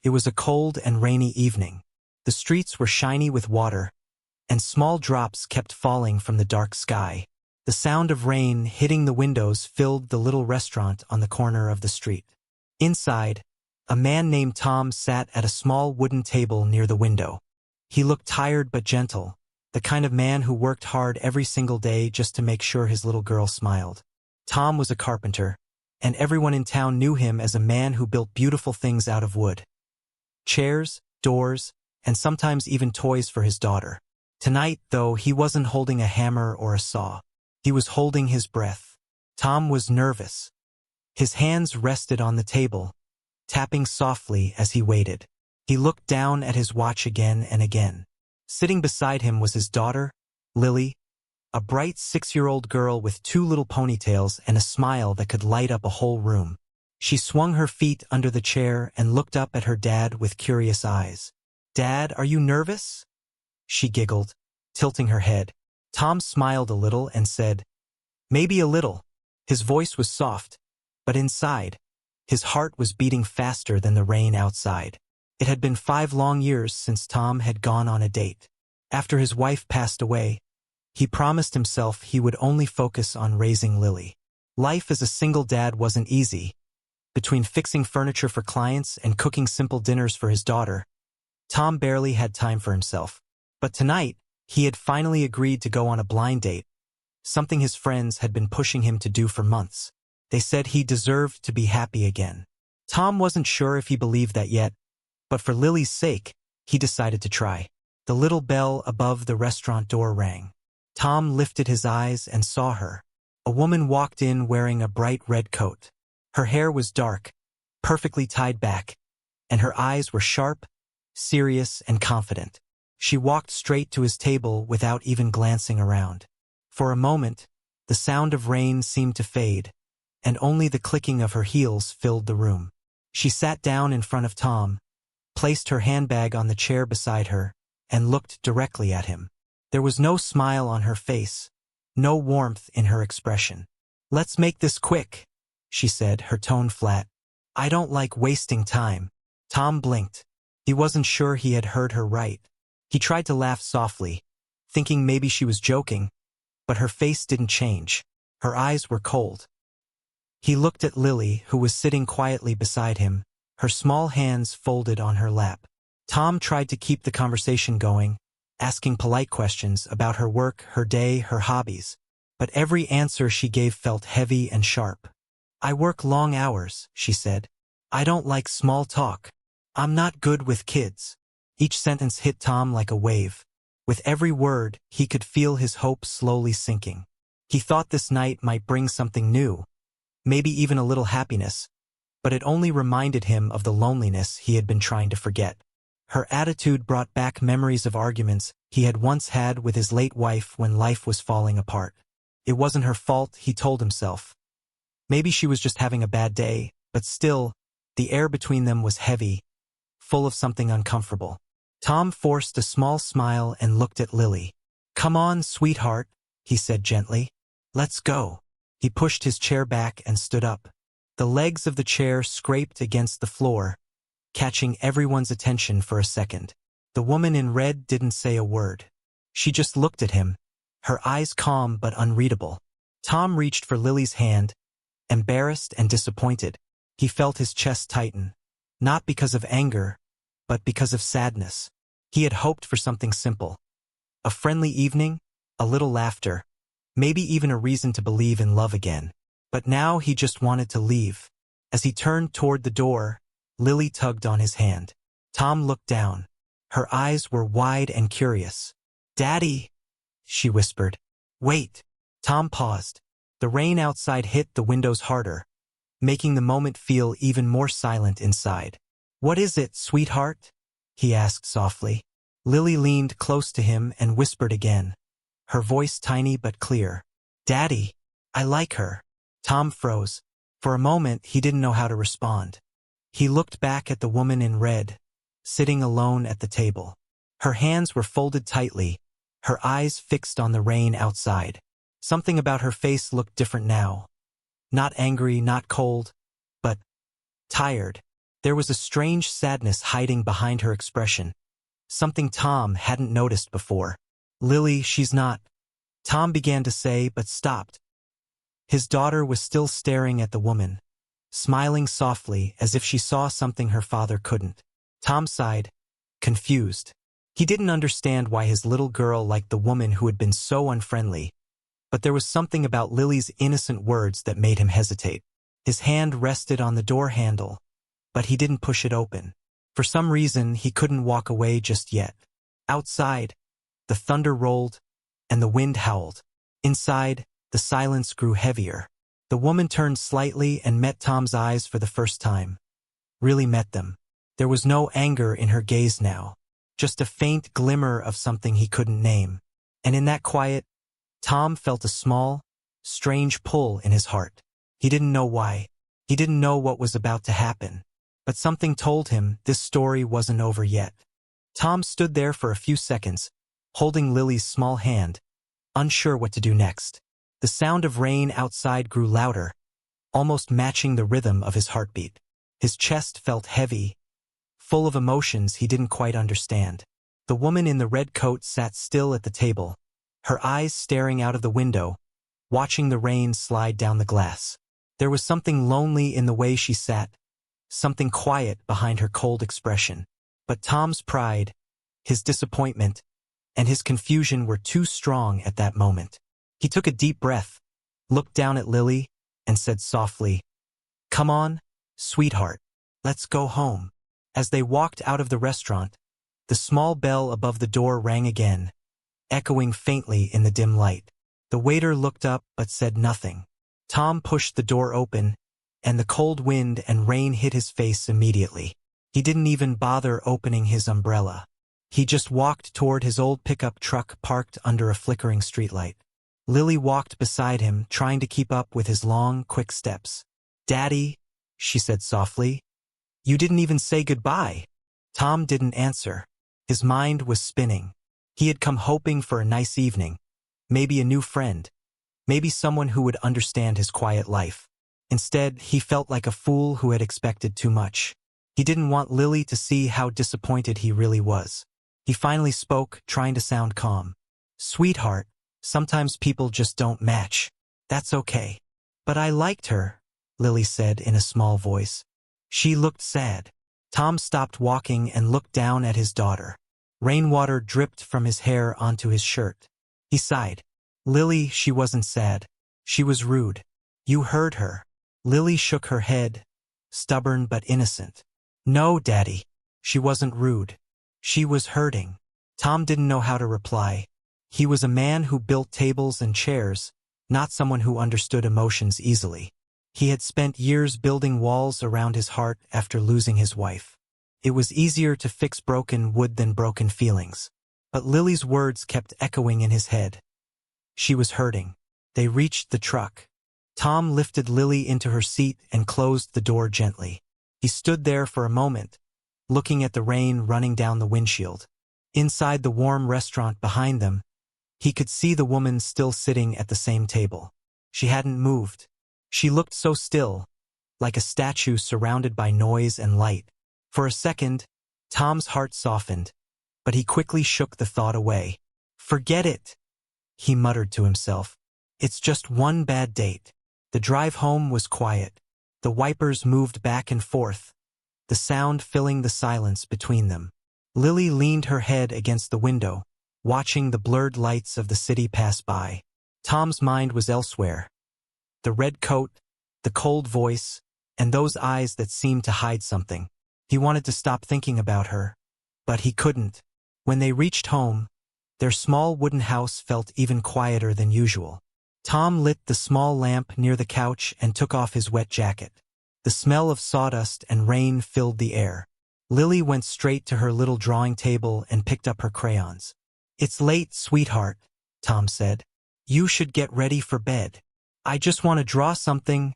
It was a cold and rainy evening. The streets were shiny with water, and small drops kept falling from the dark sky. The sound of rain hitting the windows filled the little restaurant on the corner of the street. Inside, a man named Tom sat at a small wooden table near the window. He looked tired but gentle, the kind of man who worked hard every single day just to make sure his little girl smiled. Tom was a carpenter, and everyone in town knew him as a man who built beautiful things out of wood. Chairs, doors, and sometimes even toys for his daughter. Tonight, though, he wasn't holding a hammer or a saw. He was holding his breath. Tom was nervous. His hands rested on the table, tapping softly as he waited. He looked down at his watch again and again. Sitting beside him was his daughter, Lily, a bright 6-year-old girl with 2 little ponytails and a smile that could light up a whole room. She swung her feet under the chair and looked up at her dad with curious eyes. "Dad, are you nervous?" She giggled, tilting her head. Tom smiled a little and said, "Maybe a little." His voice was soft, but inside, his heart was beating faster than the rain outside. It had been 5 long years since Tom had gone on a date. After his wife passed away, he promised himself he would only focus on raising Lily. Life as a single dad wasn't easy. Between fixing furniture for clients and cooking simple dinners for his daughter, Tom barely had time for himself. But tonight, he had finally agreed to go on a blind date, something his friends had been pushing him to do for months. They said he deserved to be happy again. Tom wasn't sure if he believed that yet, but for Lily's sake, he decided to try. The little bell above the restaurant door rang. Tom lifted his eyes and saw her. A woman walked in wearing a bright red coat. Her hair was dark, perfectly tied back, and her eyes were sharp, serious, and confident. She walked straight to his table without even glancing around. For a moment, the sound of rain seemed to fade, and only the clicking of her heels filled the room. She sat down in front of Tom, placed her handbag on the chair beside her, and looked directly at him. There was no smile on her face, no warmth in her expression. "Let's make this quick," she said, her tone flat. "I don't like wasting time." Tom blinked. He wasn't sure he had heard her right. He tried to laugh softly, thinking maybe she was joking, but her face didn't change. Her eyes were cold. He looked at Lily, who was sitting quietly beside him, her small hands folded on her lap. Tom tried to keep the conversation going, asking polite questions about her work, her day, her hobbies, but every answer she gave felt heavy and sharp. "I work long hours," she said. "I don't like small talk. I'm not good with kids." Each sentence hit Tom like a wave. With every word, he could feel his hope slowly sinking. He thought this night might bring something new, maybe even a little happiness, but it only reminded him of the loneliness he had been trying to forget. Her attitude brought back memories of arguments he had once had with his late wife when life was falling apart. It wasn't her fault, he told himself. Maybe she was just having a bad day, but still, the air between them was heavy, full of something uncomfortable. Tom forced a small smile and looked at Lily. "Come on, sweetheart," he said gently. "Let's go." He pushed his chair back and stood up. The legs of the chair scraped against the floor, catching everyone's attention for a second. The woman in red didn't say a word. She just looked at him, her eyes calm but unreadable. Tom reached for Lily's hand, embarrassed and disappointed. He felt his chest tighten, not because of anger, but because of sadness. He had hoped for something simple. A friendly evening, a little laughter, maybe even a reason to believe in love again. But now he just wanted to leave. As he turned toward the door, Lily tugged on his hand. Tom looked down. Her eyes were wide and curious. "Daddy," she whispered. "Wait." Tom paused. The rain outside hit the windows harder, making the moment feel even more silent inside. "What is it, sweetheart?" he asked softly. Lily leaned close to him and whispered again, her voice tiny but clear. "Daddy, I like her." Tom froze. For a moment, he didn't know how to respond. He looked back at the woman in red, sitting alone at the table. Her hands were folded tightly, her eyes fixed on the rain outside. Something about her face looked different now. Not angry, not cold, but tired. There was a strange sadness hiding behind her expression, something Tom hadn't noticed before. "Lily, she's not," Tom began to say but stopped. His daughter was still staring at the woman, smiling softly as if she saw something her father couldn't. Tom sighed, confused. He didn't understand why his little girl liked the woman who had been so unfriendly, but there was something about Lily's innocent words that made him hesitate. His hand rested on the door handle, but he didn't push it open. For some reason, he couldn't walk away just yet. Outside, the thunder rolled, and the wind howled. Inside, the silence grew heavier. The woman turned slightly and met Tom's eyes for the first time. Really met them. There was no anger in her gaze now, just a faint glimmer of something he couldn't name. And in that quiet, Tom felt a small, strange pull in his heart. He didn't know why. He didn't know what was about to happen. But something told him this story wasn't over yet. Tom stood there for a few seconds, holding Lily's small hand, unsure what to do next. The sound of rain outside grew louder, almost matching the rhythm of his heartbeat. His chest felt heavy, full of emotions he didn't quite understand. The woman in the red coat sat still at the table, her eyes staring out of the window, watching the rain slide down the glass. There was something lonely in the way she sat, something quiet behind her cold expression. But Tom's pride, his disappointment, and his confusion were too strong at that moment. He took a deep breath, looked down at Lily, and said softly, "Come on, sweetheart, let's go home." As they walked out of the restaurant, the small bell above the door rang again, echoing faintly in the dim light. The waiter looked up but said nothing. Tom pushed the door open, and the cold wind and rain hit his face immediately. He didn't even bother opening his umbrella. He just walked toward his old pickup truck parked under a flickering streetlight. Lily walked beside him, trying to keep up with his long, quick steps. "Daddy," she said softly, "you didn't even say goodbye." Tom didn't answer. His mind was spinning. He had come hoping for a nice evening, maybe a new friend, maybe someone who would understand his quiet life. Instead, he felt like a fool who had expected too much. He didn't want Lily to see how disappointed he really was. He finally spoke, trying to sound calm. "Sweetheart, sometimes people just don't match. That's okay." "But I liked her," Lily said in a small voice. She looked sad. Tom stopped walking and looked down at his daughter. Rainwater dripped from his hair onto his shirt. He sighed. "Lily, she wasn't sad. She was rude. You heard her." Lily shook her head, stubborn but innocent. "No, Daddy. She wasn't rude. She was hurting." Tom didn't know how to reply. He was a man who built tables and chairs, not someone who understood emotions easily. He had spent years building walls around his heart after losing his wife. It was easier to fix broken wood than broken feelings. But Lily's words kept echoing in his head. She was hurting. They reached the truck. Tom lifted Lily into her seat and closed the door gently. He stood there for a moment, looking at the rain running down the windshield. Inside the warm restaurant behind them, he could see the woman still sitting at the same table. She hadn't moved. She looked so still, like a statue surrounded by noise and light. For a second, Tom's heart softened, but he quickly shook the thought away. "Forget it," he muttered to himself. "It's just one bad date." The drive home was quiet. The wipers moved back and forth, the sound filling the silence between them. Lily leaned her head against the window, watching the blurred lights of the city pass by. Tom's mind was elsewhere. The red coat, the cold voice, and those eyes that seemed to hide something. He wanted to stop thinking about her, but he couldn't. When they reached home, their small wooden house felt even quieter than usual. Tom lit the small lamp near the couch and took off his wet jacket. The smell of sawdust and rain filled the air. Lily went straight to her little drawing table and picked up her crayons. "It's late, sweetheart," Tom said. "You should get ready for bed." "I just want to draw something,"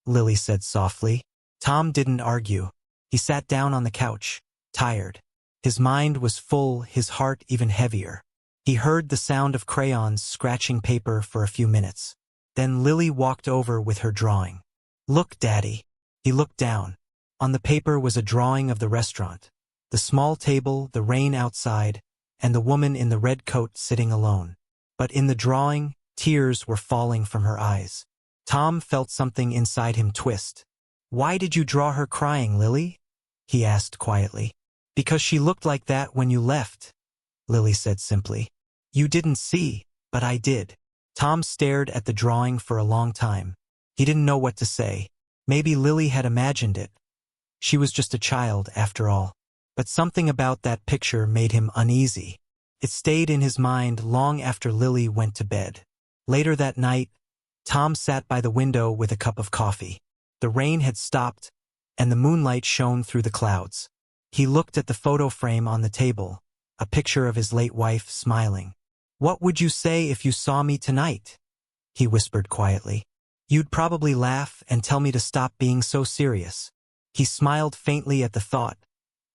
Lily said softly. Tom didn't argue. He sat down on the couch, tired. His mind was full, his heart even heavier. He heard the sound of crayons scratching paper for a few minutes. Then Lily walked over with her drawing. "Look, Daddy." He looked down. On the paper was a drawing of the restaurant, the small table, the rain outside, and the woman in the red coat sitting alone. But in the drawing, tears were falling from her eyes. Tom felt something inside him twist. "Why did you draw her crying, Lily?" he asked quietly. "Because she looked like that when you left," Lily said simply. "You didn't see, but I did." Tom stared at the drawing for a long time. He didn't know what to say. Maybe Lily had imagined it. She was just a child, after all. But something about that picture made him uneasy. It stayed in his mind long after Lily went to bed. Later that night, Tom sat by the window with a cup of coffee. The rain had stopped, and the moonlight shone through the clouds. He looked at the photo frame on the table, a picture of his late wife smiling. "What would you say if you saw me tonight?" he whispered quietly. "You'd probably laugh and tell me to stop being so serious." He smiled faintly at the thought,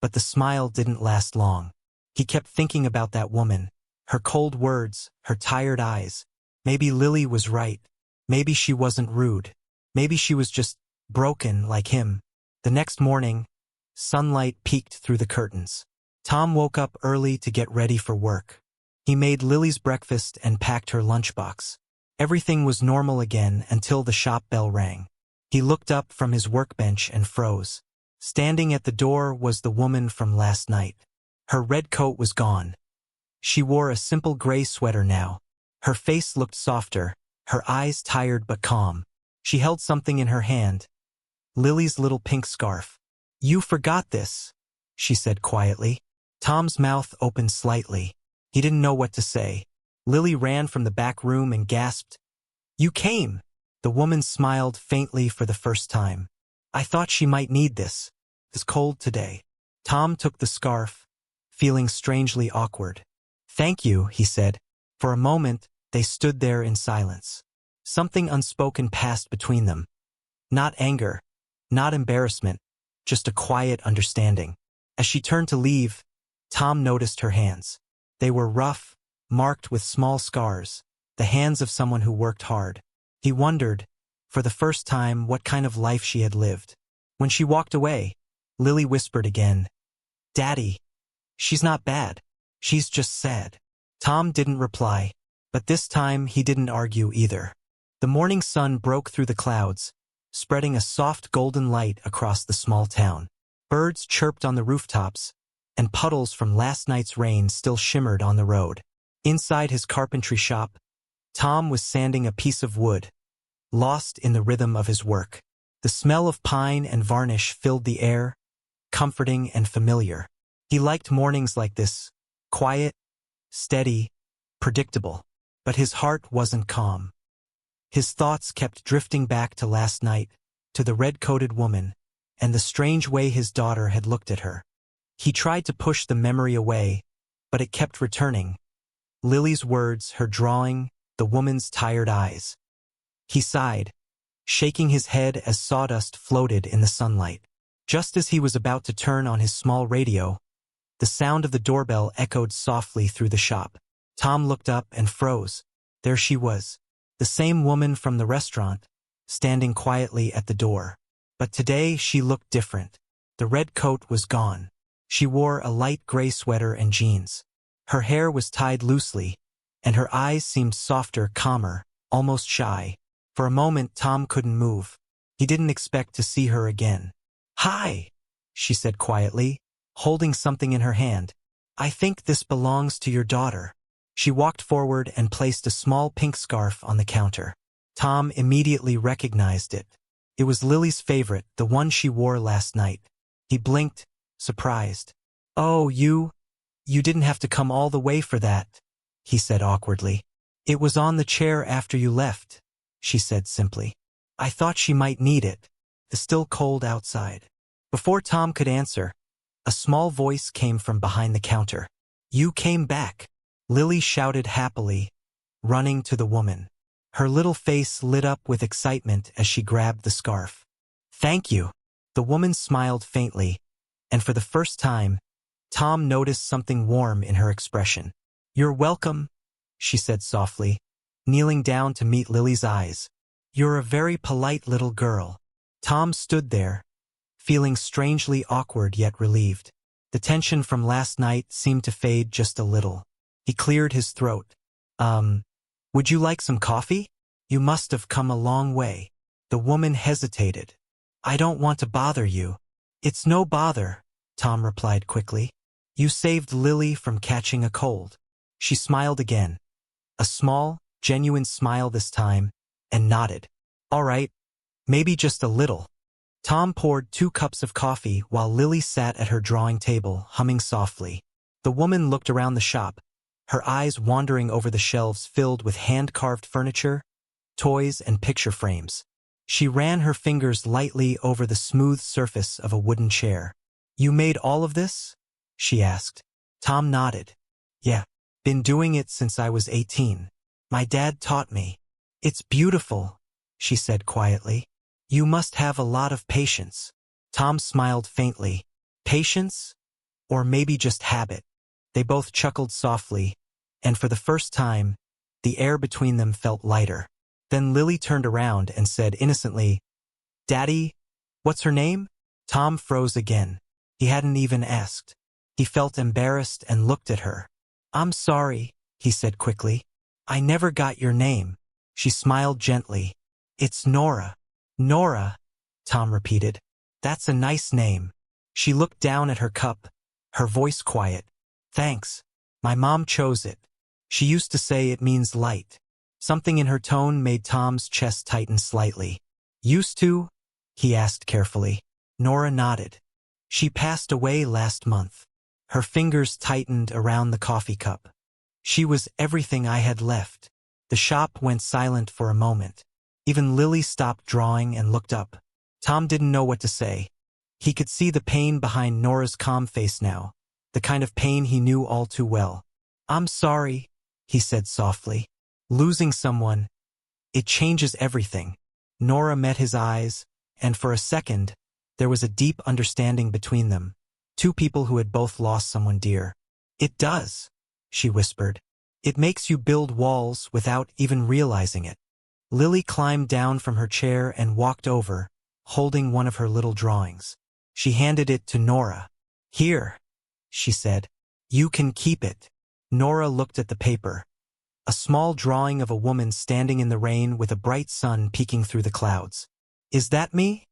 but the smile didn't last long. He kept thinking about that woman, her cold words, her tired eyes. Maybe Lily was right. Maybe she wasn't rude. Maybe she was just broken like him. The next morning, sunlight peeked through the curtains. Tom woke up early to get ready for work. He made Lily's breakfast and packed her lunchbox. Everything was normal again until the shop bell rang. He looked up from his workbench and froze. Standing at the door was the woman from last night. Her red coat was gone. She wore a simple gray sweater now. Her face looked softer, her eyes tired but calm. She held something in her hand, Lily's little pink scarf. "You forgot this," she said quietly. Tom's mouth opened slightly. He didn't know what to say. Lily ran from the back room and gasped, "You came!" The woman smiled faintly for the first time. "I thought she might need this. It's cold today." Tom took the scarf, feeling strangely awkward. "Thank you," he said. For a moment, they stood there in silence. Something unspoken passed between them. Not anger, not embarrassment, just a quiet understanding. As she turned to leave, Tom noticed her hands. They were rough, marked with small scars, the hands of someone who worked hard. He wondered, for the first time, what kind of life she had lived. When she walked away, Lily whispered again, "Daddy, she's not bad. She's just sad." Tom didn't reply, but this time he didn't argue either. The morning sun broke through the clouds, spreading a soft golden light across the small town. Birds chirped on the rooftops, and puddles from last night's rain still shimmered on the road. Inside his carpentry shop, Tom was sanding a piece of wood, lost in the rhythm of his work. The smell of pine and varnish filled the air, comforting and familiar. He liked mornings like this, quiet, steady, predictable. But his heart wasn't calm. His thoughts kept drifting back to last night, to the red-coated woman, and the strange way his daughter had looked at her. He tried to push the memory away, but it kept returning. Lily's words, her drawing, the woman's tired eyes. He sighed, shaking his head as sawdust floated in the sunlight. Just as he was about to turn on his small radio, the sound of the doorbell echoed softly through the shop. Tom looked up and froze. There she was, the same woman from the restaurant, standing quietly at the door. But today she looked different. The red coat was gone. She wore a light gray sweater and jeans. Her hair was tied loosely, and her eyes seemed softer, calmer, almost shy. For a moment Tom couldn't move. He didn't expect to see her again. "Hi," she said quietly, holding something in her hand. "I think this belongs to your daughter." She walked forward and placed a small pink scarf on the counter. Tom immediately recognized it. It was Lily's favorite, the one she wore last night. He blinked, surprised. "Oh, you didn't have to come all the way for that," he said awkwardly. "It was on the chair after you left," she said simply. "I thought she might need it. It's still cold outside." Before Tom could answer, a small voice came from behind the counter. "You came back," Lily shouted happily, running to the woman. Her little face lit up with excitement as she grabbed the scarf. "Thank you." The woman smiled faintly, and for the first time, Tom noticed something warm in her expression. "You're welcome," she said softly, kneeling down to meet Lily's eyes. "You're a very polite little girl." Tom stood there, feeling strangely awkward yet relieved. The tension from last night seemed to fade just a little. He cleared his throat. Would you like some coffee? You must have come a long way. The woman hesitated. I don't want to bother you. It's no bother, Tom replied quickly. You saved Lily from catching a cold. She smiled again. A small, genuine smile this time, and nodded. All right, maybe just a little. Tom poured 2 cups of coffee while Lily sat at her drawing table, humming softly. The woman looked around the shop, her eyes wandering over the shelves filled with hand-carved furniture, toys, and picture frames. She ran her fingers lightly over the smooth surface of a wooden chair. You made all of this? She asked. Tom nodded. Yeah, been doing it since I was 18. My dad taught me. It's beautiful, she said quietly. You must have a lot of patience. Tom smiled faintly. Patience? Or maybe just habit. They both chuckled softly, and for the first time, the air between them felt lighter. Then Lily turned around and said innocently, Daddy, what's her name? Tom froze again. He hadn't even asked. He felt embarrassed and looked at her. I'm sorry, he said quickly. I never got your name. She smiled gently. It's Nora. Nora, Tom repeated. That's a nice name. She looked down at her cup, her voice quiet. Thanks. My mom chose it. She used to say it means light. Something in her tone made Tom's chest tighten slightly. Used to? He asked carefully. Nora nodded. She passed away last month. Her fingers tightened around the coffee cup. She was everything I had left. The shop went silent for a moment. Even Lily stopped drawing and looked up. Tom didn't know what to say. He could see the pain behind Nora's calm face now, the kind of pain he knew all too well. I'm sorry, he said softly. Losing someone, it changes everything. Nora met his eyes, and for a second, there was a deep understanding between them. 2 people who had both lost someone dear. It does, she whispered. It makes you build walls without even realizing it. Lily climbed down from her chair and walked over, holding one of her little drawings. She handed it to Nora. Here, she said. You can keep it. Nora looked at the paper. A small drawing of a woman standing in the rain with a bright sun peeking through the clouds. Is that me?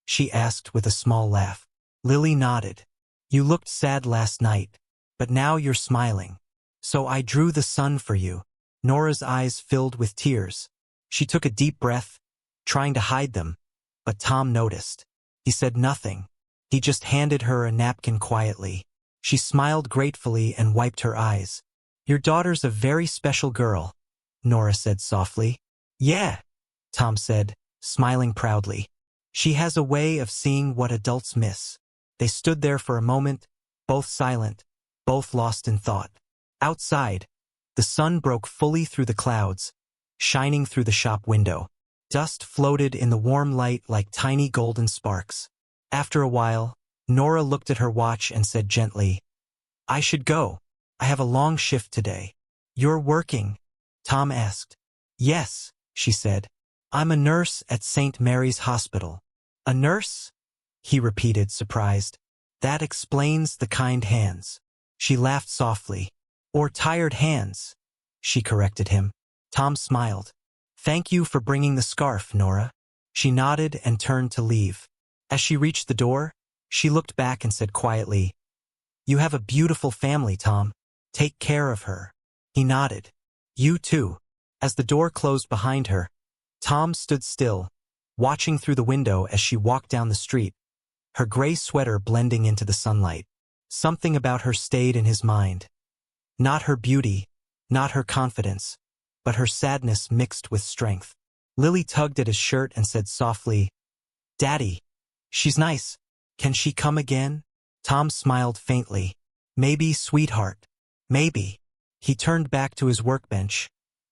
She asked with a small laugh. Lily nodded. You looked sad last night, but now you're smiling. So I drew the sun for you. Nora's eyes filled with tears. She took a deep breath, trying to hide them, but Tom noticed. He said nothing. He just handed her a napkin quietly. She smiled gratefully and wiped her eyes. Your daughter's a very special girl, Nora said softly. Yeah, Tom said, smiling proudly. She has a way of seeing what adults miss. They stood there for a moment, both silent, both lost in thought. Outside, the sun broke fully through the clouds, shining through the shop window. Dust floated in the warm light like tiny golden sparks. After a while, Nora looked at her watch and said gently, I should go. I have a long shift today. You're working? Tom asked. Yes, she said. I'm a nurse at St. Mary's Hospital. A nurse? He repeated, surprised. That explains the kind hands. She laughed softly. Or tired hands, she corrected him. Tom smiled. Thank you for bringing the scarf, Nora. She nodded and turned to leave. As she reached the door, she looked back and said quietly, You have a beautiful family, Tom. Take care of her. He nodded. You too. As the door closed behind her, Tom stood still, watching through the window as she walked down the street, her gray sweater blending into the sunlight. Something about her stayed in his mind. Not her beauty, not her confidence, but her sadness mixed with strength. Lily tugged at his shirt and said softly, Daddy, she's nice. Can she come again? Tom smiled faintly. Maybe, sweetheart. Maybe. He turned back to his workbench,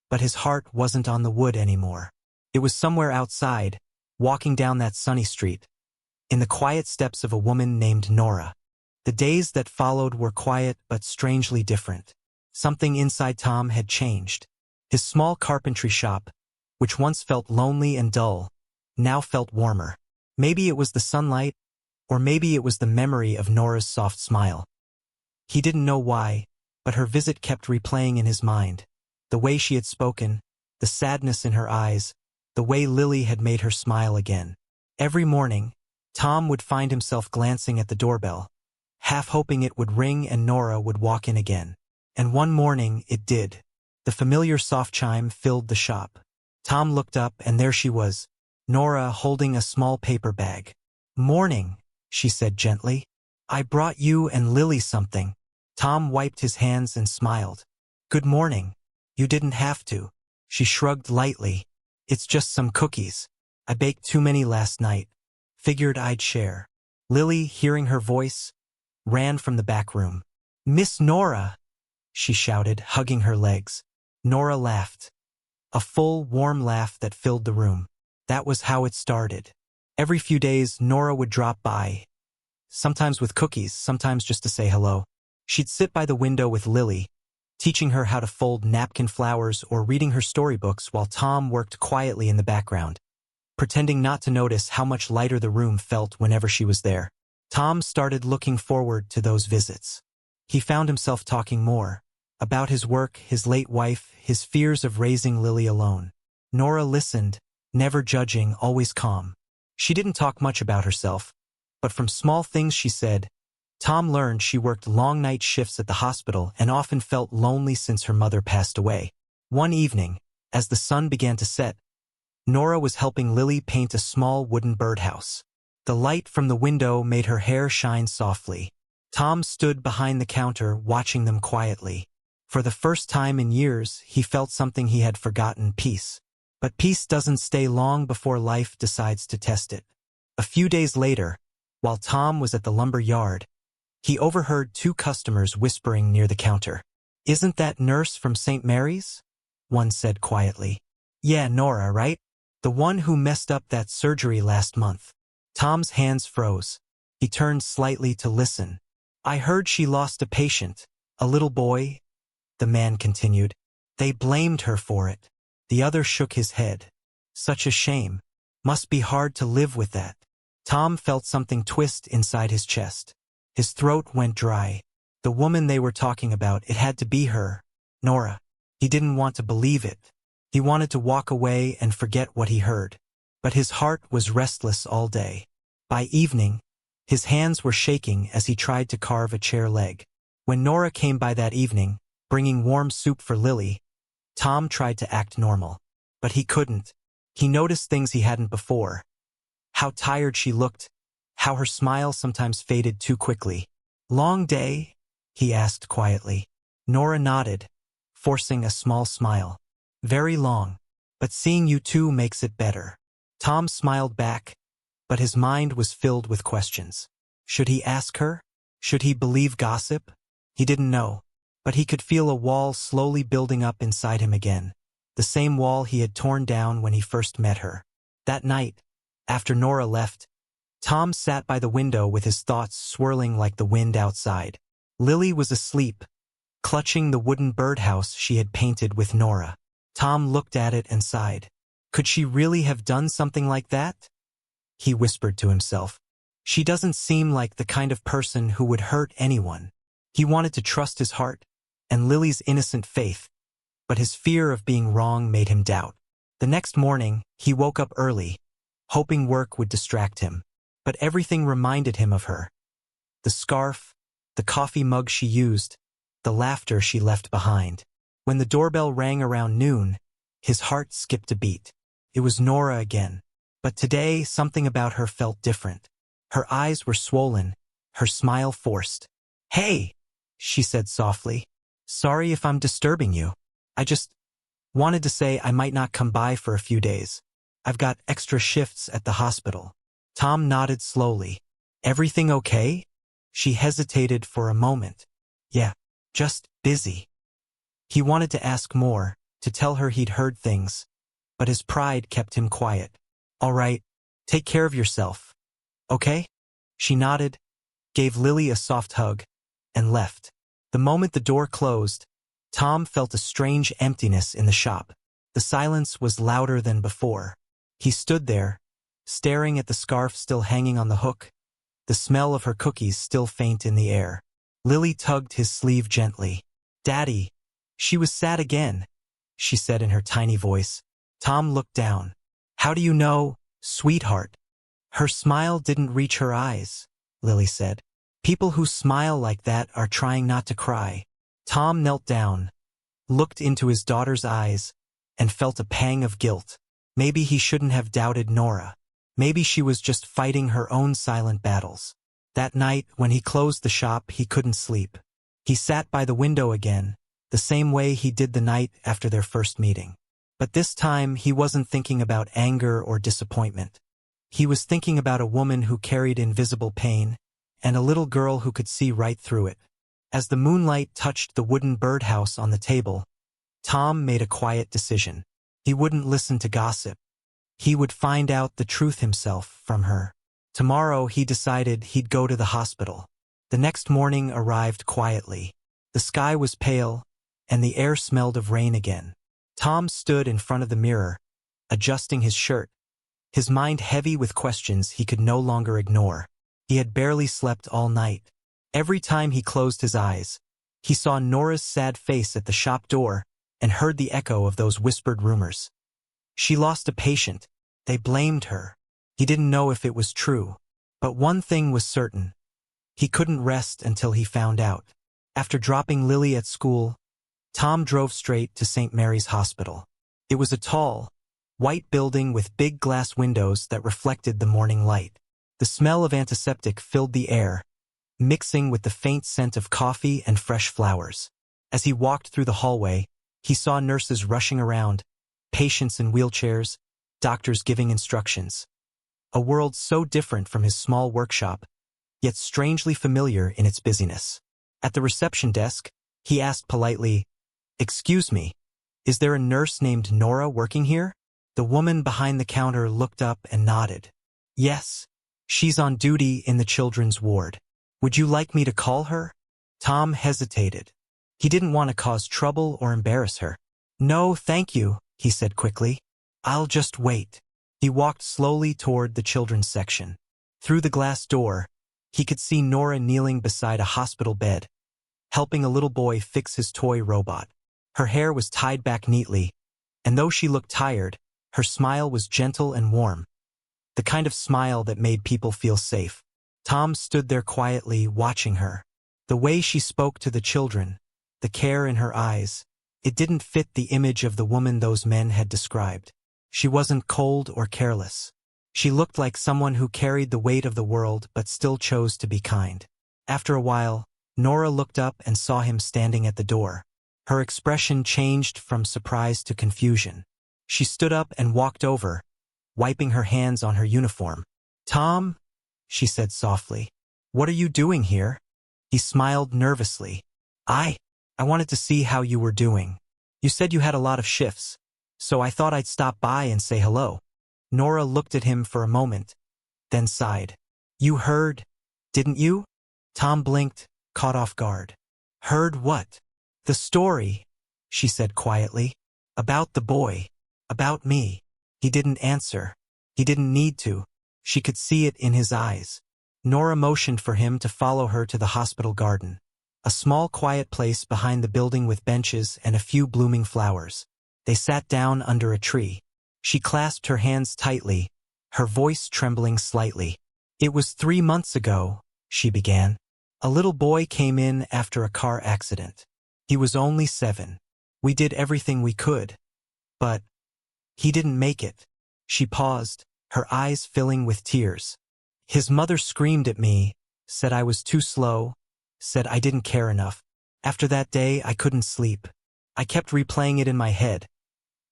but his heart wasn't on the wood anymore. It was somewhere outside, walking down that sunny street, in the quiet steps of a woman named Nora. The days that followed were quiet but strangely different. Something inside Tom had changed. His small carpentry shop, which once felt lonely and dull, now felt warmer. Maybe it was the sunlight, Or maybe it was the memory of Nora's soft smile. He didn't know why, but her visit kept replaying in his mind. The way she had spoken, the sadness in her eyes, the way Lily had made her smile again. Every morning, Tom would find himself glancing at the doorbell, half hoping it would ring and Nora would walk in again. And one morning, it did. The familiar soft chime filled the shop. Tom looked up and there she was, Nora holding a small paper bag. "Morning," she said gently. "I brought you and Lily something." Tom wiped his hands and smiled. "Good morning. You didn't have to." She shrugged lightly. "It's just some cookies. I baked too many last night. Figured I'd share." Lily, hearing her voice, ran from the back room. "Miss Nora!" she shouted, hugging her legs. Nora laughed. A full, warm laugh that filled the room. That was how it started. Every few days, Nora would drop by, sometimes with cookies, sometimes just to say hello. She'd sit by the window with Lily, teaching her how to fold napkin flowers or reading her storybooks while Tom worked quietly in the background, pretending not to notice how much lighter the room felt whenever she was there. Tom started looking forward to those visits. He found himself talking more about his work, his late wife, his fears of raising Lily alone. Nora listened, never judging, always calm. She didn't talk much about herself, but from small things she said, Tom learned she worked long night shifts at the hospital and often felt lonely since her mother passed away. One evening, as the sun began to set, Nora was helping Lily paint a small wooden birdhouse. The light from the window made her hair shine softly. Tom stood behind the counter watching them quietly. For the first time in years, he felt something he had forgotten: peace. But peace doesn't stay long before life decides to test it. A few days later, while Tom was at the lumber yard, he overheard two customers whispering near the counter. "Isn't that nurse from St. Mary's?" one said quietly. "Yeah, Nora, right? The one who messed up that surgery last month." Tom's hands froze. He turned slightly to listen. "I heard she lost a patient, a little boy," the man continued. "They blamed her for it." The other shook his head. "Such a shame. Must be hard to live with that." Tom felt something twist inside his chest. His throat went dry. The woman they were talking about, it had to be her, Nora. He didn't want to believe it. He wanted to walk away and forget what he heard. But his heart was restless all day. By evening, his hands were shaking as he tried to carve a chair leg. When Nora came by that evening, bringing warm soup for Lily, Tom tried to act normal. But he couldn't. He noticed things he hadn't before. How tired she looked, how her smile sometimes faded too quickly. "Long day?" he asked quietly. Nora nodded, forcing a small smile. "Very long, but seeing you two makes it better." Tom smiled back, but his mind was filled with questions. Should he ask her? Should he believe gossip? He didn't know, but he could feel a wall slowly building up inside him again, the same wall he had torn down when he first met her. That night, after Nora left, Tom sat by the window with his thoughts swirling like the wind outside. Lily was asleep, clutching the wooden birdhouse she had painted with Nora. Tom looked at it and sighed. Could she really have done something like that? He whispered to himself. She doesn't seem like the kind of person who would hurt anyone. He wanted to trust his heart and Lily's innocent faith, but his fear of being wrong made him doubt. The next morning, he woke up early, hoping work would distract him. But everything reminded him of her. The scarf, the coffee mug she used, the laughter she left behind. When the doorbell rang around noon, his heart skipped a beat. It was Nora again. But today, something about her felt different. Her eyes were swollen, her smile forced. "Hey," she said softly. "Sorry if I'm disturbing you. I just wanted to say I might not come by for a few days. I've got extra shifts at the hospital." Tom nodded slowly. "Everything okay?" She hesitated for a moment. "Yeah, just busy." He wanted to ask more, to tell her he'd heard things, but his pride kept him quiet. "All right, take care of yourself. Okay?" She nodded, gave Lily a soft hug, and left. The moment the door closed, Tom felt a strange emptiness in the shop. The silence was louder than before. He stood there, staring at the scarf still hanging on the hook, the smell of her cookies still faint in the air. Lily tugged his sleeve gently. "Daddy." "She was sad again," she said in her tiny voice. Tom looked down. "How do you know, sweetheart?" "Her smile didn't reach her eyes," Lily said. "People who smile like that are trying not to cry." Tom knelt down, looked into his daughter's eyes, and felt a pang of guilt. Maybe he shouldn't have doubted Nora. Maybe she was just fighting her own silent battles. That night, when he closed the shop, he couldn't sleep. He sat by the window again, the same way he did the night after their first meeting. But this time, he wasn't thinking about anger or disappointment. He was thinking about a woman who carried invisible pain, and a little girl who could see right through it. As the moonlight touched the wooden birdhouse on the table, Tom made a quiet decision. He wouldn't listen to gossip. He would find out the truth himself from her. Tomorrow, he decided he'd go to the hospital. The next morning arrived quietly. The sky was pale, and the air smelled of rain again. Tom stood in front of the mirror, adjusting his shirt, his mind heavy with questions he could no longer ignore. He had barely slept all night. Every time he closed his eyes, he saw Nora's sad face at the shop door and heard the echo of those whispered rumors. She lost a patient. They blamed her. He didn't know if it was true. But one thing was certain. He couldn't rest until he found out. After dropping Lily at school, Tom drove straight to St. Mary's Hospital. It was a tall, white building with big glass windows that reflected the morning light. The smell of antiseptic filled the air, mixing with the faint scent of coffee and fresh flowers. As he walked through the hallway, he saw nurses rushing around, patients in wheelchairs, doctors giving instructions. A world so different from his small workshop, yet strangely familiar in its busyness. At the reception desk, he asked politely, "Excuse me, is there a nurse named Nora working here?" The woman behind the counter looked up and nodded. "Yes, she's on duty in the children's ward. Would you like me to call her?" Tom hesitated. He didn't want to cause trouble or embarrass her. "No, thank you," he said quickly. "I'll just wait." He walked slowly toward the children's section. Through the glass door, he could see Nora kneeling beside a hospital bed, helping a little boy fix his toy robot. Her hair was tied back neatly, and though she looked tired, her smile was gentle and warm, the kind of smile that made people feel safe. Tom stood there quietly, watching her. The way she spoke to the children, the care in her eyes, it didn't fit the image of the woman those men had described. She wasn't cold or careless. She looked like someone who carried the weight of the world but still chose to be kind. After a while, Nora looked up and saw him standing at the door. Her expression changed from surprise to confusion. She stood up and walked over, wiping her hands on her uniform. "Tom," she said softly, "what are you doing here?" He smiled nervously. I wanted to see how you were doing. You said you had a lot of shifts, so I thought I'd stop by and say hello." Nora looked at him for a moment, then sighed. "You heard, didn't you?" Tom blinked, caught off guard. "Heard what?" "The story," she said quietly. "About the boy. About me." He didn't answer. He didn't need to. She could see it in his eyes. Nora motioned for him to follow her to the hospital garden, a small quiet place behind the building with benches and a few blooming flowers. They sat down under a tree. She clasped her hands tightly, her voice trembling slightly. "It was 3 months ago," she began. "A little boy came in after a car accident. He was only 7. We did everything we could. But he didn't make it." She paused, her eyes filling with tears. "His mother screamed at me, said I was too slow, said I didn't care enough. After that day, I couldn't sleep. I kept replaying it in my head,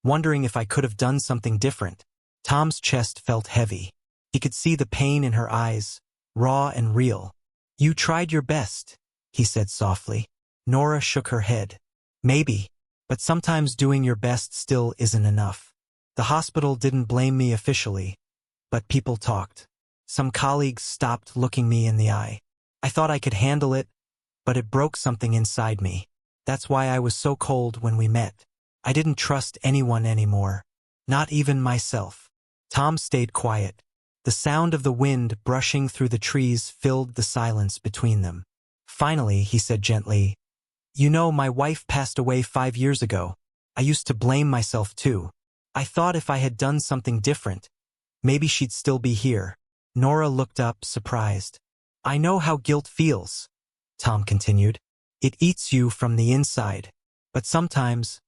wondering if I could have done something different." Tom's chest felt heavy. He could see the pain in her eyes, raw and real. "You tried your best," he said softly. Nora shook her head. "Maybe, but sometimes doing your best still isn't enough. The hospital didn't blame me officially, but people talked. Some colleagues stopped looking me in the eye. I thought I could handle it, but it broke something inside me. That's why I was so cold when we met. I didn't trust anyone anymore, not even myself." Tom stayed quiet. The sound of the wind brushing through the trees filled the silence between them. Finally, he said gently, "You know, my wife passed away 5 years ago. I used to blame myself too. I thought if I had done something different, maybe she'd still be here." Nora looked up, surprised. "I know how guilt feels," Tom continued. "It eats you from the inside. But sometimes,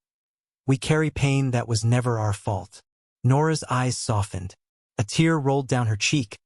we carry pain that was never our fault." Nora's eyes softened. A tear rolled down her cheek,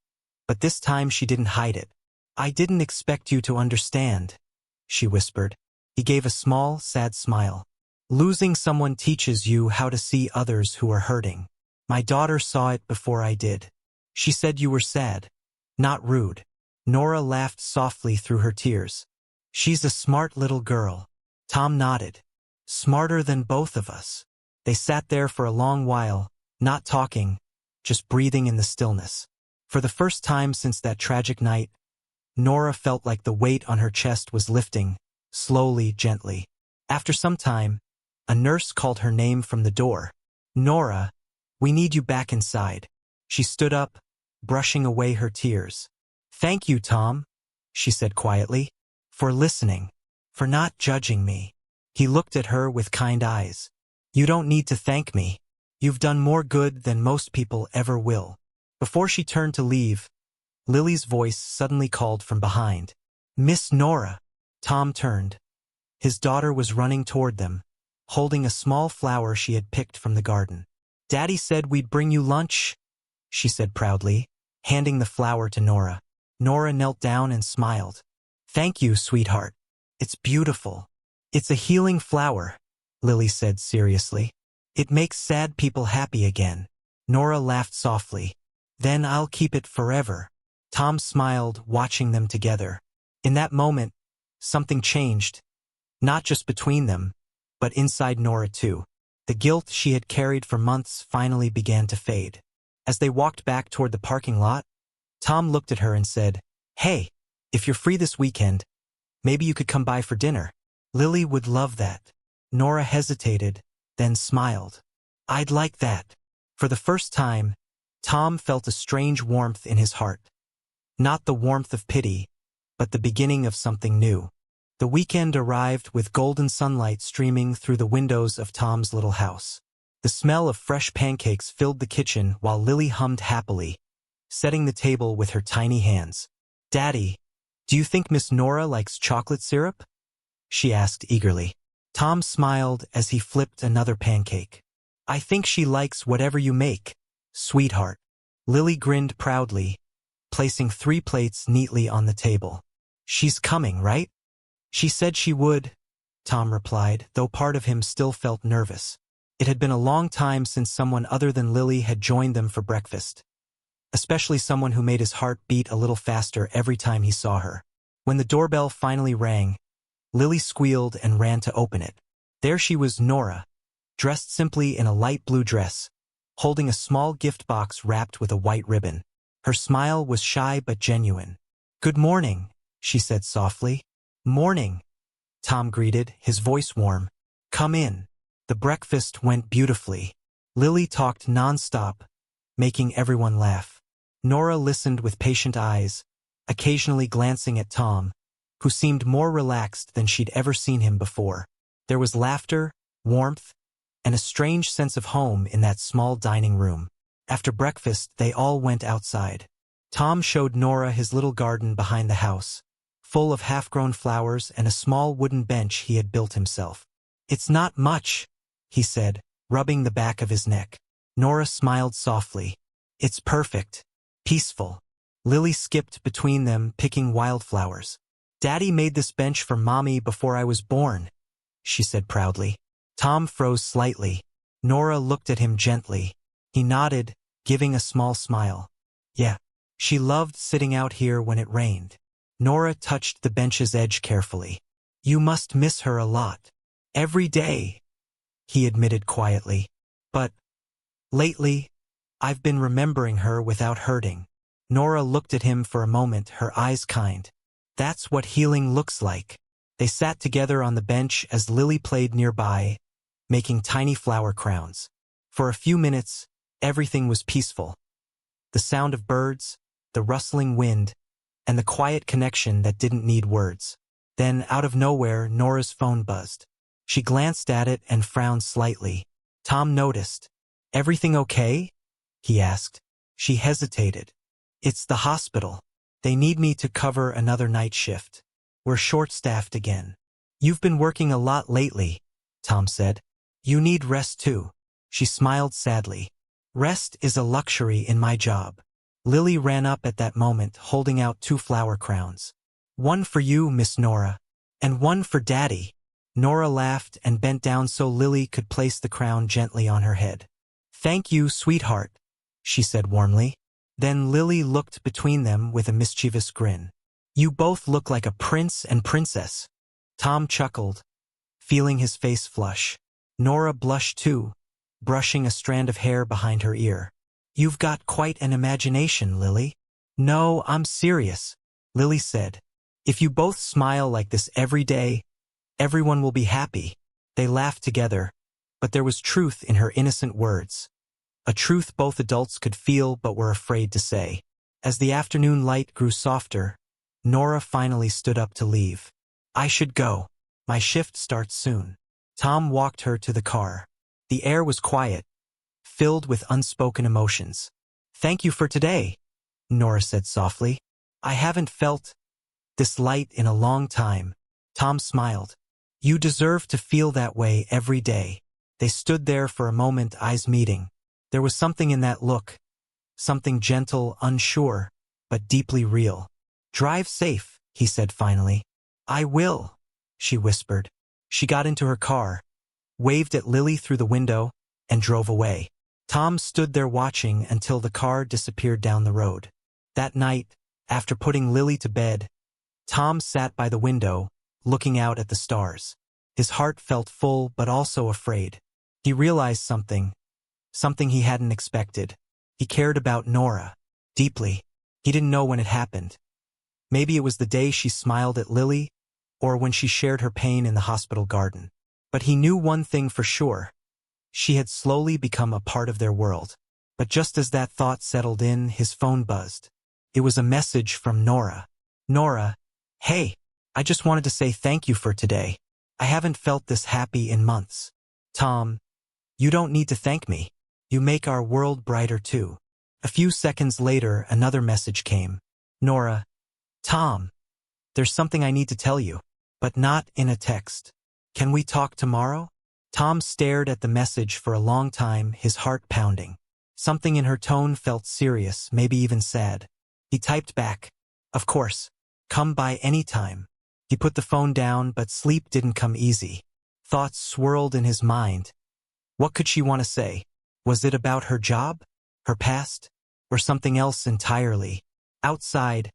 but this time she didn't hide it. "I didn't expect you to understand," she whispered. He gave a small, sad smile. "Losing someone teaches you how to see others who are hurting. My daughter saw it before I did. She said you were sad, not rude." Nora laughed softly through her tears. "She's a smart little girl." Tom nodded. "Smarter than both of us." They sat there for a long while, not talking, just breathing in the stillness. For the first time since that tragic night, Nora felt like the weight on her chest was lifting, slowly, gently. After some time, a nurse called her name from the door. "Nora, we need you back inside." She stood up, brushing away her tears. "Thank you, Tom," she said quietly, "for listening, for not judging me." He looked at her with kind eyes. "You don't need to thank me. You've done more good than most people ever will." Before she turned to leave, Lily's voice suddenly called from behind. "Miss Nora." Tom turned. His daughter was running toward them, holding a small flower she had picked from the garden. "Daddy said we'd bring you lunch," she said proudly, handing the flower to Nora. Nora knelt down and smiled. "Thank you, sweetheart. It's beautiful." "It's a healing flower," Lily said seriously. "It makes sad people happy again." Nora laughed softly. "Then I'll keep it forever." Tom smiled, watching them together. In that moment, something changed, not just between them, but inside Nora too. The guilt she had carried for months finally began to fade. As they walked back toward the parking lot, Tom looked at her and said, "Hey, if you're free this weekend, maybe you could come by for dinner. Lily would love that." Nora hesitated, then smiled. "I'd like that." For the first time, Tom felt a strange warmth in his heart. Not the warmth of pity, but the beginning of something new. The weekend arrived with golden sunlight streaming through the windows of Tom's little house. The smell of fresh pancakes filled the kitchen while Lily hummed happily, setting the table with her tiny hands. "Daddy, do you think Miss Nora likes chocolate syrup?" she asked eagerly. Tom smiled as he flipped another pancake. "I think she likes whatever you make, sweetheart." Lily grinned proudly, placing 3 plates neatly on the table. "She's coming, right?" "She said she would," Tom replied, though part of him still felt nervous. It had been a long time since someone other than Lily had joined them for breakfast, especially someone who made his heart beat a little faster every time he saw her. When the doorbell finally rang, Lily squealed and ran to open it. There she was, Nora, dressed simply in a light blue dress, holding a small gift box wrapped with a white ribbon. Her smile was shy but genuine. "Good morning," she said softly. "Morning," Tom greeted, his voice warm. "Come in." The breakfast went beautifully. Lily talked nonstop, making everyone laugh. Nora listened with patient eyes, occasionally glancing at Tom, who seemed more relaxed than she'd ever seen him before. There was laughter, warmth, and a strange sense of home in that small dining room. After breakfast, they all went outside. Tom showed Nora his little garden behind the house, full of half-grown flowers and a small wooden bench he had built himself. "It's not much," he said, rubbing the back of his neck. Nora smiled softly. "It's perfect. Peaceful." Lily skipped between them, picking wildflowers. "Daddy made this bench for Mommy before I was born," she said proudly. Tom froze slightly. Nora looked at him gently. He nodded, giving a small smile. "Yeah, she loved sitting out here when it rained." Nora touched the bench's edge carefully. "You must miss her a lot." "Every day," he admitted quietly. "But lately, I've been remembering her without hurting." Nora looked at him for a moment, her eyes kind. "That's what healing looks like." They sat together on the bench as Lily played nearby, making tiny flower crowns. For a few minutes, everything was peaceful. The sound of birds, the rustling wind, and the quiet connection that didn't need words. Then, out of nowhere, Nora's phone buzzed. She glanced at it and frowned slightly. Tom noticed. "Everything okay?" he asked. She hesitated. "It's the hospital. They need me to cover another night shift. We're short-staffed again." "You've been working a lot lately," Tom said. "You need rest too." She smiled sadly. "Rest is a luxury in my job." Lily ran up at that moment, holding out 2 flower crowns. "One for you, Miss Nora, and one for Daddy." Nora laughed and bent down so Lily could place the crown gently on her head. "Thank you, sweetheart," she said warmly. Then Lily looked between them with a mischievous grin. "You both look like a prince and princess." Tom chuckled, feeling his face flush. Nora blushed too, brushing a strand of hair behind her ear. "You've got quite an imagination, Lily." "No, I'm serious," Lily said. "If you both smile like this every day, everyone will be happy." They laughed together, but there was truth in her innocent words. A truth both adults could feel but were afraid to say. As the afternoon light grew softer, Nora finally stood up to leave. "I should go. My shift starts soon." Tom walked her to the car. The air was quiet, filled with unspoken emotions. "Thank you for today," Nora said softly. "I haven't felt this light in a long time." Tom smiled. "You deserve to feel that way every day." They stood there for a moment, eyes meeting. There was something in that look, something gentle, unsure, but deeply real. "Drive safe," he said finally. "I will," she whispered. She got into her car, waved at Lily through the window, and drove away. Tom stood there watching until the car disappeared down the road. That night, after putting Lily to bed, Tom sat by the window, looking out at the stars. His heart felt full but also afraid. He realized something he hadn't expected. He cared about Nora, deeply. He didn't know when it happened. Maybe it was the day she smiled at Lily, or when she shared her pain in the hospital garden. But he knew one thing for sure. She had slowly become a part of their world. But just as that thought settled in, his phone buzzed. It was a message from Nora. "Nora, hey, I just wanted to say thank you for today. I haven't felt this happy in months." "Tom, you don't need to thank me. You make our world brighter too." A few seconds later, another message came. "Nora, Tom, there's something I need to tell you, but not in a text. Can we talk tomorrow?" Tom stared at the message for a long time, his heart pounding. Something in her tone felt serious, maybe even sad. He typed back, "Of course. Come by any time." He put the phone down, but sleep didn't come easy. Thoughts swirled in his mind. What could she want to say? Was it about her job, her past, or something else entirely? Outside,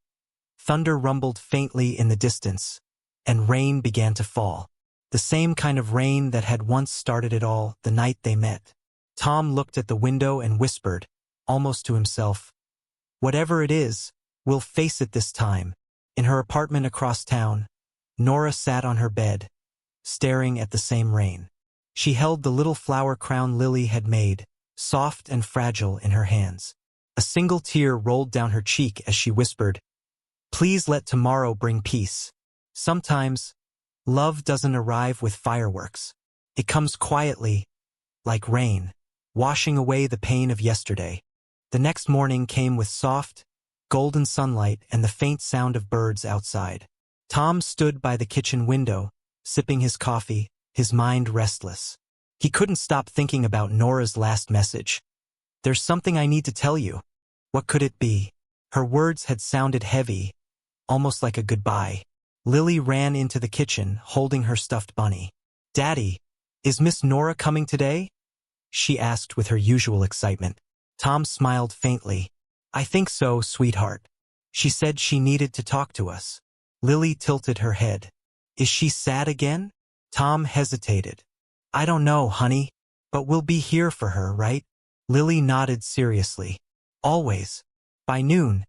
thunder rumbled faintly in the distance, and rain began to fall. The same kind of rain that had once started it all the night they met. Tom looked at the window and whispered, almost to himself, "Whatever it is, we'll face it this time." In her apartment across town, Nora sat on her bed, staring at the same rain. She held the little flower crown Lily had made, soft and fragile in her hands. A single tear rolled down her cheek as she whispered, "Please let tomorrow bring peace." Sometimes, love doesn't arrive with fireworks. It comes quietly, like rain, washing away the pain of yesterday. The next morning came with soft, golden sunlight and the faint sound of birds outside. Tom stood by the kitchen window, sipping his coffee, his mind restless. He couldn't stop thinking about Nora's last message. "There's something I need to tell you." What could it be? Her words had sounded heavy, almost like a goodbye. Lily ran into the kitchen, holding her stuffed bunny. "Daddy, is Miss Nora coming today?" she asked with her usual excitement. Tom smiled faintly. "I think so, sweetheart. She said she needed to talk to us." Lily tilted her head. "Is she sad again?" Tom hesitated. "I don't know, honey, but we'll be here for her, right?" Lily nodded seriously. "Always." By noon,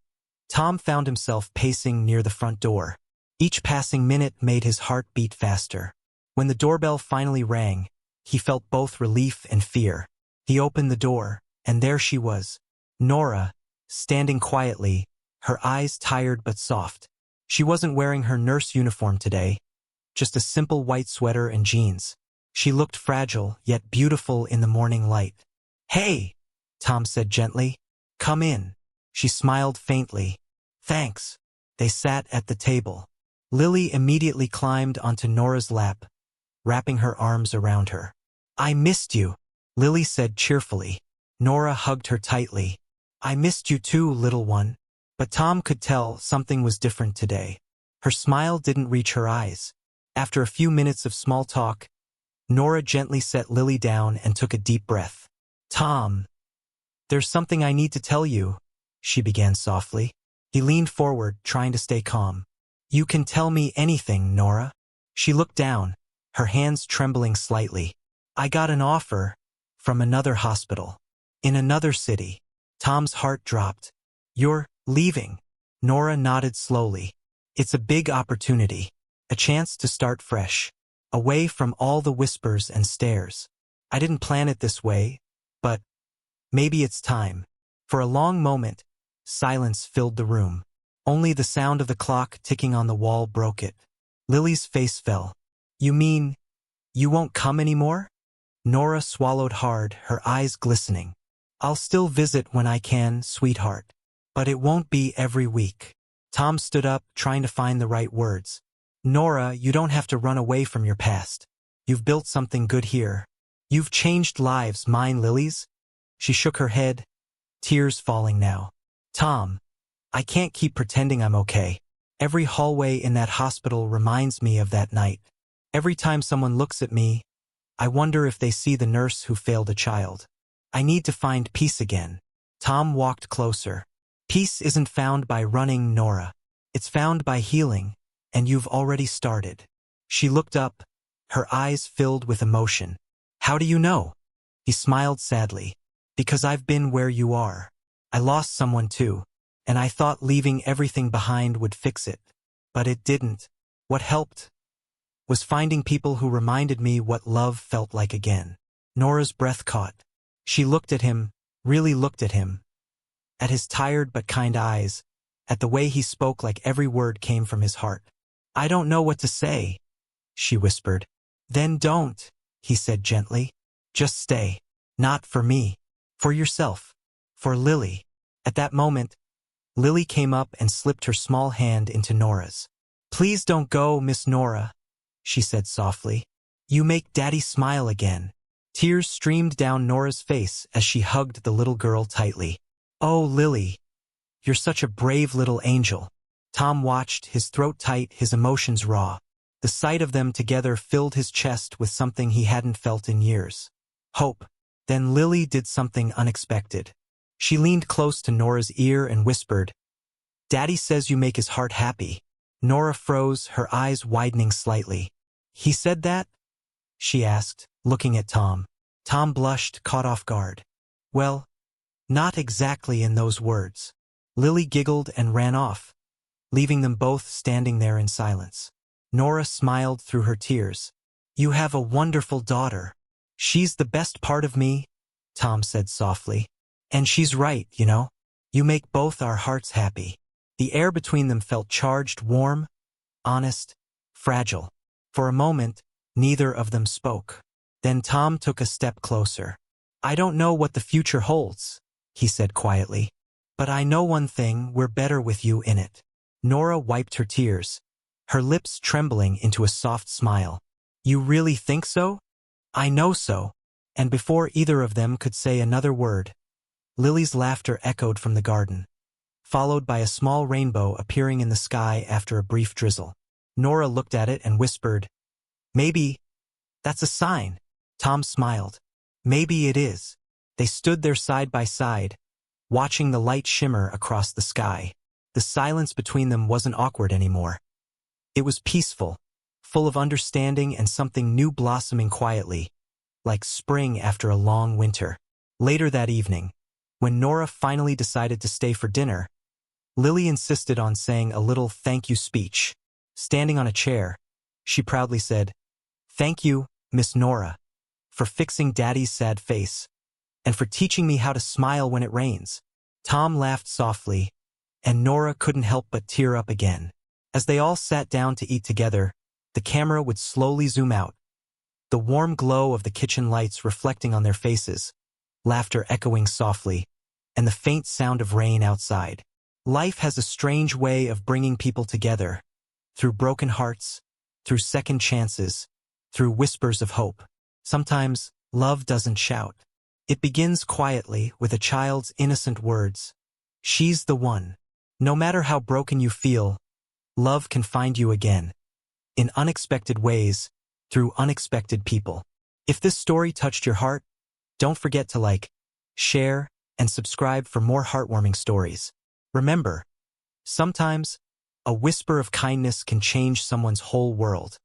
Tom found himself pacing near the front door. Each passing minute made his heart beat faster. When the doorbell finally rang, he felt both relief and fear. He opened the door, and there she was. Nora, standing quietly, her eyes tired but soft. She wasn't wearing her nurse uniform today, just a simple white sweater and jeans. She looked fragile, yet beautiful in the morning light. "Hey," Tom said gently. "Come in." She smiled faintly. "Thanks." They sat at the table. Lily immediately climbed onto Nora's lap, wrapping her arms around her. "I missed you," Lily said cheerfully. Nora hugged her tightly. "I missed you too, little one." But Tom could tell something was different today. Her smile didn't reach her eyes. After a few minutes of small talk, Nora gently set Lily down and took a deep breath. "Tom, there's something I need to tell you," she began softly. He leaned forward, trying to stay calm. "You can tell me anything, Nora." She looked down, her hands trembling slightly. "I got an offer from another hospital in another city." Tom's heart dropped. "You're leaving?" Nora nodded slowly. "It's a big opportunity, a chance to start fresh, away from all the whispers and stares. I didn't plan it this way, but maybe it's time." For a long moment, silence filled the room. Only the sound of the clock ticking on the wall broke it. Lily's face fell. "You mean you won't come anymore?" Nora swallowed hard, her eyes glistening. "I'll still visit when I can, sweetheart. But it won't be every week." Tom stood up, trying to find the right words. "Nora, you don't have to run away from your past. You've built something good here. You've changed lives, mine, Lily's." She shook her head, tears falling now. "Tom, I can't keep pretending I'm okay. Every hallway in that hospital reminds me of that night. Every time someone looks at me, I wonder if they see the nurse who failed a child. I need to find peace again." Tom walked closer. "Peace isn't found by running, Nora. It's found by healing, and you've already started." She looked up, her eyes filled with emotion. "How do you know?" He smiled sadly. "Because I've been where you are. I lost someone too, and I thought leaving everything behind would fix it. But it didn't. What helped was finding people who reminded me what love felt like again." Nora's breath caught. She looked at him, really looked at him. At his tired but kind eyes, at the way he spoke like every word came from his heart. "I don't know what to say," she whispered. "Then don't," he said gently. "Just stay. Not for me. For yourself. For Lily." At that moment, Lily came up and slipped her small hand into Nora's. "Please don't go, Miss Nora," she said softly. "You make Daddy smile again." Tears streamed down Nora's face as she hugged the little girl tightly. "Oh, Lily, you're such a brave little angel." Tom watched, his throat tight, his emotions raw. The sight of them together filled his chest with something he hadn't felt in years. Hope. Then Lily did something unexpected. She leaned close to Nora's ear and whispered, "Daddy says you make his heart happy." Nora froze, her eyes widening slightly. "He said that?" she asked, looking at Tom. Tom blushed, caught off guard. "Well, not exactly in those words." Lily giggled and ran off, leaving them both standing there in silence. Nora smiled through her tears. "You have a wonderful daughter." "She's the best part of me," Tom said softly. "And she's right, you know. You make both our hearts happy." The air between them felt charged, warm, honest, fragile. For a moment, neither of them spoke. Then Tom took a step closer. "I don't know what the future holds," he said quietly. "But I know one thing, we're better with you in it." Nora wiped her tears, her lips trembling into a soft smile. "You really think so?" "I know so." And before either of them could say another word, Lily's laughter echoed from the garden, followed by a small rainbow appearing in the sky after a brief drizzle. Nora looked at it and whispered, "Maybe that's a sign." Tom smiled. "Maybe it is." They stood there side by side, watching the light shimmer across the sky. The silence between them wasn't awkward anymore. It was peaceful, full of understanding and something new blossoming quietly, like spring after a long winter. Later that evening, when Nora finally decided to stay for dinner, Lily insisted on saying a little thank you speech. Standing on a chair, she proudly said, "Thank you, Miss Nora, for fixing Daddy's sad face, and for teaching me how to smile when it rains." Tom laughed softly, and Nora couldn't help but tear up again. As they all sat down to eat together, the camera would slowly zoom out, the warm glow of the kitchen lights reflecting on their faces, laughter echoing softly, and the faint sound of rain outside. Life has a strange way of bringing people together, through broken hearts, through second chances, through whispers of hope. Sometimes, love doesn't shout. It begins quietly with a child's innocent words. She's the one. No matter how broken you feel, love can find you again. In unexpected ways, through unexpected people. If this story touched your heart, don't forget to like, share, and subscribe for more heartwarming stories. Remember, sometimes, a whisper of kindness can change someone's whole world.